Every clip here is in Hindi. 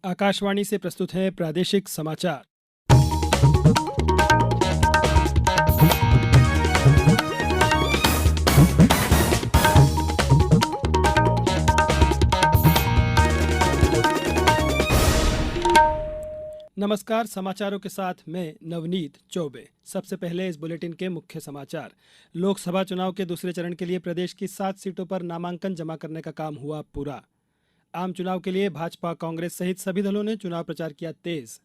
आकाशवाणी से प्रस्तुत है प्रादेशिक समाचार। नमस्कार, समाचारों के साथ मैं नवनीत चौबे। सबसे पहले इस बुलेटिन के मुख्य समाचार। लोकसभा चुनाव के दूसरे चरण के लिए प्रदेश की 7 सीटों पर नामांकन जमा करने का काम हुआ पूरा। आम चुनाव के लिए भाजपा, कांग्रेस सहित सभी दलों ने चुनाव प्रचार किया तेज।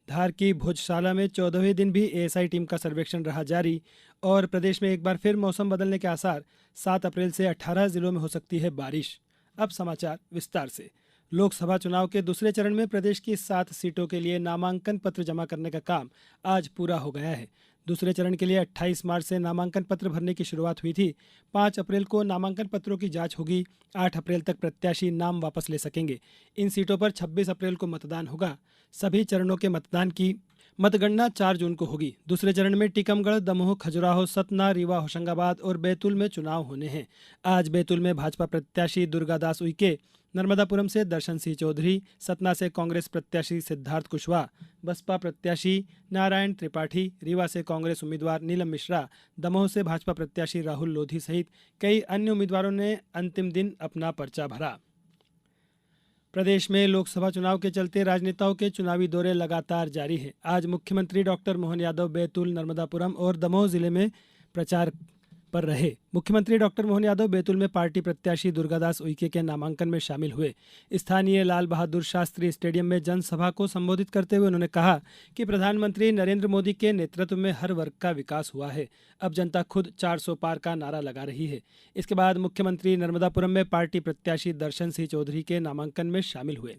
धार की भोजशाला में 14वें दिन भी एएसआई टीम का सर्वेक्षण रहा जारी और प्रदेश में एक बार फिर मौसम बदलने के आसार। 7 अप्रैल से 18 जिलों में हो सकती है बारिश। अब समाचार विस्तार से। लोकसभा चुनाव के दूसरे चरण में प्रदेश की 7 सीटों के लिए नामांकन पत्र जमा करने का काम आज पूरा हो गया है। दूसरे चरण के लिए 28 मार्च से नामांकन पत्र भरने की शुरुआत हुई थी। 5 अप्रैल को नामांकन पत्रों की जांच होगी। 8 अप्रैल तक प्रत्याशी नाम वापस ले सकेंगे। इन सीटों पर 26 अप्रैल को मतदान होगा। सभी चरणों के मतदान की मतगणना 4 जून को होगी। दूसरे चरण में टीकमगढ़, दमोह, खजुराहो, सतना, रीवा, होशंगाबाद और बैतूल में चुनाव होने हैं। आज बैतूल में भाजपा प्रत्याशी दुर्गादास उइके, नर्मदापुरम से दर्शन सिंह चौधरी, सतना से कांग्रेस प्रत्याशी सिद्धार्थ कुशवाहा, बसपा प्रत्याशी नारायण त्रिपाठी, रीवा से कांग्रेस उम्मीदवार नीलम मिश्रा, दमोह से भाजपा प्रत्याशी राहुल लोधी सहित कई अन्य उम्मीदवारों ने अंतिम दिन अपना पर्चा भरा। प्रदेश में लोकसभा चुनाव के चलते राजनेताओं के चुनावी दौरे लगातार जारी है। आज मुख्यमंत्री डॉक्टर मोहन यादव बैतूल, नर्मदापुरम और दमोह जिले में प्रचार पर रहे। मुख्यमंत्री डॉक्टर मोहन यादव बैतूल में पार्टी प्रत्याशी दुर्गादास उइके के नामांकन में शामिल हुए। स्थानीय लाल बहादुर शास्त्री स्टेडियम में जनसभा को संबोधित करते हुए उन्होंने कहा कि प्रधानमंत्री नरेंद्र मोदी के नेतृत्व में हर वर्ग का विकास हुआ है। अब जनता खुद 400 पार का नारा लगा रही है। इसके बाद मुख्यमंत्री नर्मदापुरम में पार्टी प्रत्याशी दर्शन सिंह चौधरी के नामांकन में शामिल हुए।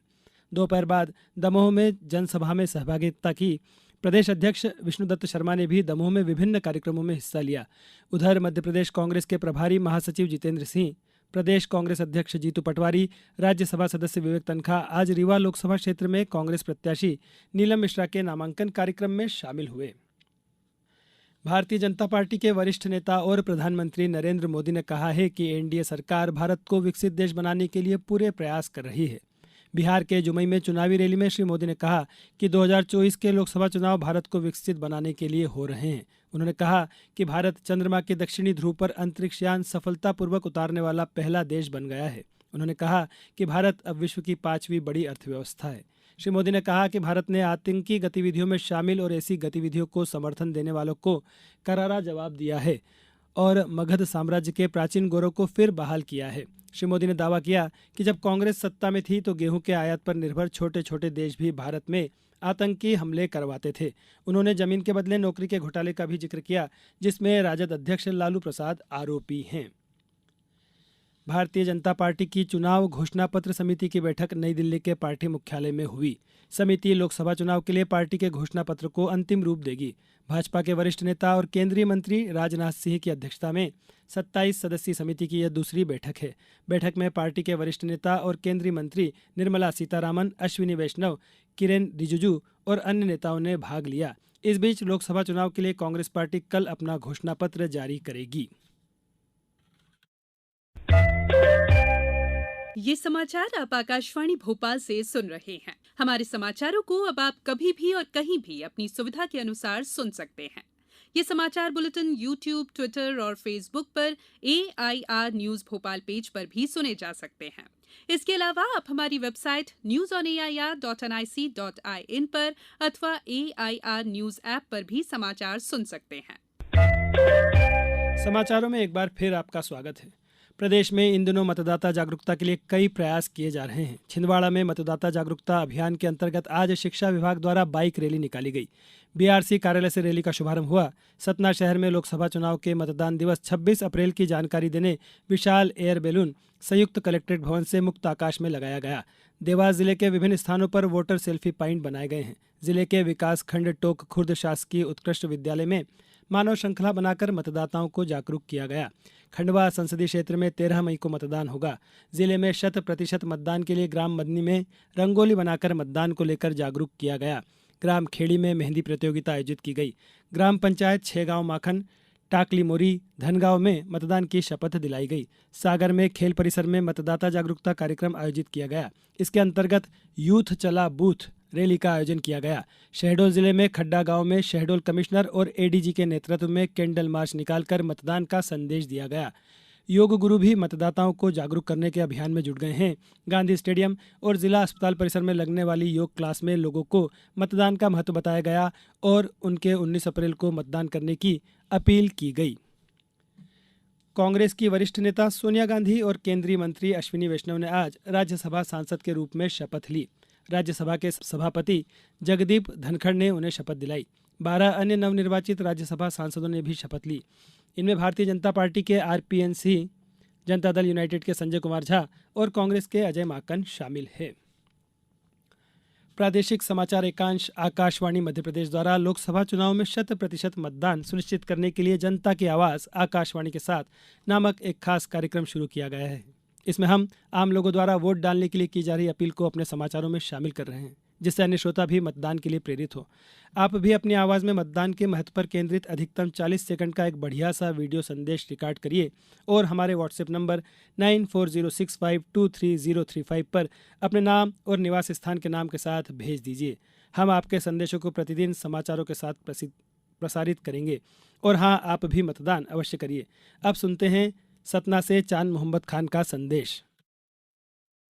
दोपहर बाद दमोह में जनसभा में सहभागिता की। प्रदेश अध्यक्ष विष्णुदत्त शर्मा ने भी दमोह में विभिन्न कार्यक्रमों में हिस्सा लिया। उधर मध्य प्रदेश कांग्रेस के प्रभारी महासचिव जितेंद्र सिंह, प्रदेश कांग्रेस अध्यक्ष जीतू पटवारी, राज्यसभा सदस्य विवेक तन्खा आज रीवा लोकसभा क्षेत्र में कांग्रेस प्रत्याशी नीलम मिश्रा के नामांकन कार्यक्रम में शामिल हुए। भारतीय जनता पार्टी के वरिष्ठ नेता और प्रधानमंत्री नरेंद्र मोदी ने कहा है कि एनडीए सरकार भारत को विकसित देश बनाने के लिए पूरे प्रयास कर रही है। बिहार के जुमई में चुनावी रैली में श्री मोदी ने कहा कि 2024 के लोकसभा चुनाव भारत को विकसित बनाने के लिए हो रहे हैं। उन्होंने कहा कि भारत चंद्रमा के दक्षिणी ध्रुव पर अंतरिक्ष यान सफलतापूर्वक उतारने वाला पहला देश बन गया है। उन्होंने कहा कि भारत अब विश्व की 5वीं बड़ी अर्थव्यवस्था है। श्री मोदी ने कहा कि भारत ने आतंकी गतिविधियों में शामिल और ऐसी गतिविधियों को समर्थन देने वालों को करारा जवाब दिया है और मगध साम्राज्य के प्राचीन गौरव को फिर बहाल किया है। श्री मोदी ने दावा किया कि जब कांग्रेस सत्ता में थी तो गेहूं के आयात पर निर्भर छोटे छोटे देश भी भारत में आतंकी हमले करवाते थे। उन्होंने जमीन के बदले नौकरी के घोटाले का भी जिक्र किया, जिसमें राजद अध्यक्ष लालू प्रसाद आरोपी हैं। भारतीय जनता पार्टी की चुनाव घोषणा पत्र समिति की बैठक नई दिल्ली के पार्टी मुख्यालय में हुई। समिति लोकसभा चुनाव के लिए पार्टी के घोषणा पत्र को अंतिम रूप देगी। भाजपा के वरिष्ठ नेता और केंद्रीय मंत्री राजनाथ सिंह की अध्यक्षता में 27 सदस्यीय समिति की यह दूसरी बैठक है। बैठक में पार्टी के वरिष्ठ नेता और केंद्रीय मंत्री निर्मला सीतारामन, अश्विनी वैष्णव, किरेन रिजिजू और अन्य नेताओं ने भाग लिया। इस बीच लोकसभा चुनाव के लिए कांग्रेस पार्टी कल अपना घोषणा पत्र जारी करेगी। ये समाचार आप आकाशवाणी भोपाल से सुन रहे हैं। हमारे समाचारों को अब आप कभी भी और कहीं भी अपनी सुविधा के अनुसार सुन सकते हैं। ये समाचार बुलेटिन YouTube, ट्विटर और फेसबुक पर AIR न्यूज भोपाल पेज पर भी सुने जा सकते हैं। इसके अलावा आप हमारी वेबसाइट newsonair.nic.in पर अथवा AIR न्यूज ऐप पर भी समाचार सुन सकते हैं। समाचारों में एक बार फिर आपका स्वागत है। प्रदेश में इन दिनों मतदाता जागरूकता के लिए कई प्रयास किए जा रहे हैं। छिंदवाड़ा में मतदाता जागरूकता अभियान के अंतर्गत आज शिक्षा विभाग द्वारा बाइक रैली निकाली गई। बीआरसी कार्यालय से रैली का शुभारंभ हुआ। सतना शहर में लोकसभा चुनाव के मतदान दिवस 26 अप्रैल की जानकारी देने विशाल एयर बैलून संयुक्त कलेक्ट्रेट भवन से मुक्त आकाश में लगाया गया। देवास जिले के विभिन्न स्थानों पर वोटर सेल्फी पॉइंट बनाए गए हैं। जिले के विकास खंड टोक खुर्द शासकीय उत्कृष्ट विद्यालय में मानव श्रृंखला बनाकर मतदाताओं को जागरूक किया गया। खंडवा संसदीय क्षेत्र में 13 मई को मतदान होगा। जिले में 100% मतदान के लिए ग्राम मदनी में रंगोली बनाकर मतदान को लेकर जागरूक किया गया। ग्राम खेड़ी में मेहंदी प्रतियोगिता आयोजित की गई। ग्राम पंचायत 6 गांव माखन टाकली मोरी धनगांव में मतदान की शपथ दिलाई गई। सागर में खेल परिसर में मतदाता जागरूकता कार्यक्रम आयोजित किया गया। इसके अंतर्गत यूथ चला बूथ रैली का आयोजन किया गया। शहडोल जिले में खड्डा गांव में शहडोल कमिश्नर और एडीजी के नेतृत्व में कैंडल मार्च निकालकर मतदान का संदेश दिया गया। योग गुरु भी मतदाताओं को जागरूक करने के अभियान में जुट गए हैं। गांधी स्टेडियम और जिला अस्पताल परिसर में लगने वाली योग क्लास में लोगों को मतदान का महत्व बताया गया और उनके 19 अप्रैल को मतदान करने की अपील की गई। कांग्रेस की वरिष्ठ नेता सोनिया गांधी और केंद्रीय मंत्री अश्विनी वैष्णव ने आज राज्यसभा सांसद के रूप में शपथ ली। राज्यसभा के सभापति जगदीप धनखड़ ने उन्हें शपथ दिलाई। 12 अन्य नवनिर्वाचित राज्यसभा सांसदों ने भी शपथ ली। इनमें भारतीय जनता पार्टी के आरपीएन सिंह, जनता दल यूनाइटेड के संजय कुमार झा और कांग्रेस के अजय माकन शामिल हैं। प्रादेशिक समाचार एकांश आकाशवाणी मध्य प्रदेश द्वारा लोकसभा चुनाव में 100% मतदान सुनिश्चित करने के लिए जनता की आवाज़ आकाशवाणी के साथ नामक एक खास कार्यक्रम शुरू किया गया है। इसमें हम आम लोगों द्वारा वोट डालने के लिए की जा रही अपील को अपने समाचारों में शामिल कर रहे हैं, जिससे अन्य श्रोता भी मतदान के लिए प्रेरित हो। आप भी अपनी आवाज़ में मतदान के महत्व पर केंद्रित अधिकतम 40 सेकंड का एक बढ़िया सा वीडियो संदेश रिकॉर्ड करिए और हमारे व्हाट्सएप नंबर 9406523035 पर अपने नाम और निवास स्थान के नाम के साथ भेज दीजिए। हम आपके संदेशों को प्रतिदिन समाचारों के साथ प्रसारित करेंगे। और हाँ, आप भी मतदान अवश्य करिए। अब सुनते हैं सतना से चांद मोहम्मद खान का संदेश।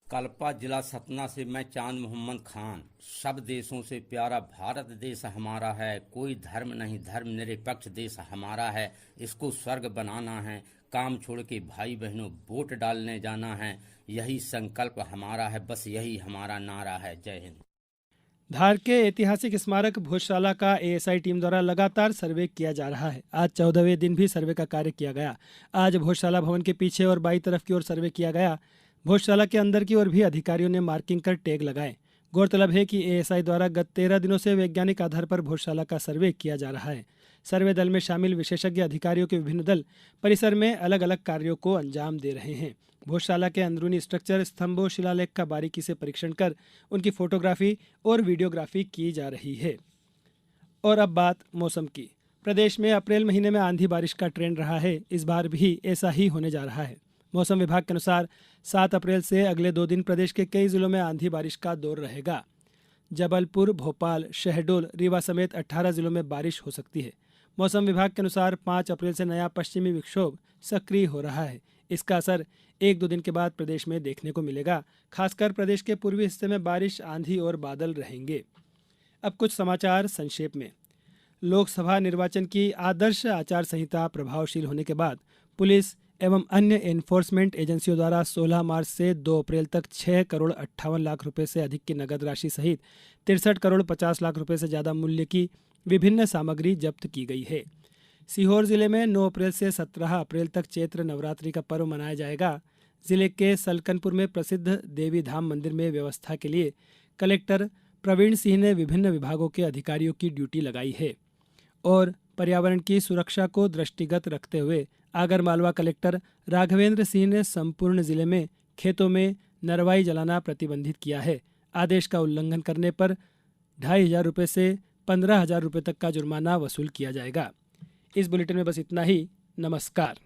कल्पा जिला सतना से मैं चांद मोहम्मद खान। सब देशों से प्यारा भारत देश हमारा है, कोई धर्म नहीं, धर्म निरपेक्ष देश हमारा है। इसको स्वर्ग बनाना है, काम छोड़ के भाई बहनों वोट डालने जाना है। यही संकल्प हमारा है, बस यही हमारा नारा है। जय हिंद। धार के ऐतिहासिक स्मारक भोजशाला का एएसआई टीम द्वारा लगातार सर्वे किया जा रहा है। आज 14वें दिन भी सर्वे का कार्य किया गया। आज भोजशाला भवन के पीछे और बाईं तरफ की ओर सर्वे किया गया। भोजशाला के अंदर की ओर भी अधिकारियों ने मार्किंग कर टैग लगाए। गौरतलब है कि एएसआई द्वारा गत 13 दिनों से वैज्ञानिक आधार पर भोजशाला का सर्वे किया जा रहा है। सर्वे दल में शामिल विशेषज्ञ अधिकारियों के विभिन्न दल परिसर में अलग अलग कार्यों को अंजाम दे रहे हैं। भोजशाला के अंदरूनी स्ट्रक्चर, स्तंभों, शिलालेख का बारीकी से परीक्षण कर उनकी फोटोग्राफी और वीडियोग्राफी की जा रही है। और अब बात मौसम की। प्रदेश में अप्रैल महीने में आंधी बारिश का ट्रेंड रहा है। इस बार भी ऐसा ही होने जा रहा है। मौसम विभाग के अनुसार 7 अप्रैल से अगले 2 दिन प्रदेश के कई जिलों में आंधी बारिश का दौर रहेगा। जबलपुर, भोपाल, शहडोल, रीवा समेत 18 जिलों में बारिश हो सकती है। मौसम विभाग के अनुसार 5 अप्रैल से नया पश्चिमी विक्षोभ सक्रिय हो रहा है। इसका असर 1-2 दिन के बाद प्रदेश में देखने को मिलेगा। खासकर प्रदेश के पूर्वी हिस्से में बारिश, आंधी और बादल रहेंगे। अब कुछ समाचार संक्षेप में। लोकसभा निर्वाचन की आदर्श आचार संहिता प्रभावशील होने के बाद पुलिस एवं अन्य एनफोर्समेंट एजेंसियों द्वारा 16 मार्च से 2 अप्रैल तक 6 करोड़ 58 लाख रुपए से अधिक की नगद राशि सहित 63 करोड़ 50 लाख रुपए से ज़्यादा मूल्य की विभिन्न सामग्री जब्त की गई है। सीहोर जिले में 9 अप्रैल से 17 अप्रैल तक चैत्र नवरात्रि का पर्व मनाया जाएगा। जिले के सलकनपुर में प्रसिद्ध देवी धाम मंदिर में व्यवस्था के लिए कलेक्टर प्रवीण सिंह ने विभिन्न विभागों के अधिकारियों की ड्यूटी लगाई है। और पर्यावरण की सुरक्षा को दृष्टिगत रखते हुए आगरमालवा कलेक्टर राघवेंद्र सिंह ने संपूर्ण जिले में खेतों में नरवाई जलाना प्रतिबंधित किया है। आदेश का उल्लंघन करने पर 2,500 रुपये से 15,000 रुपये तक का जुर्माना वसूल किया जाएगा। इस बुलेटिन में बस इतना ही। नमस्कार।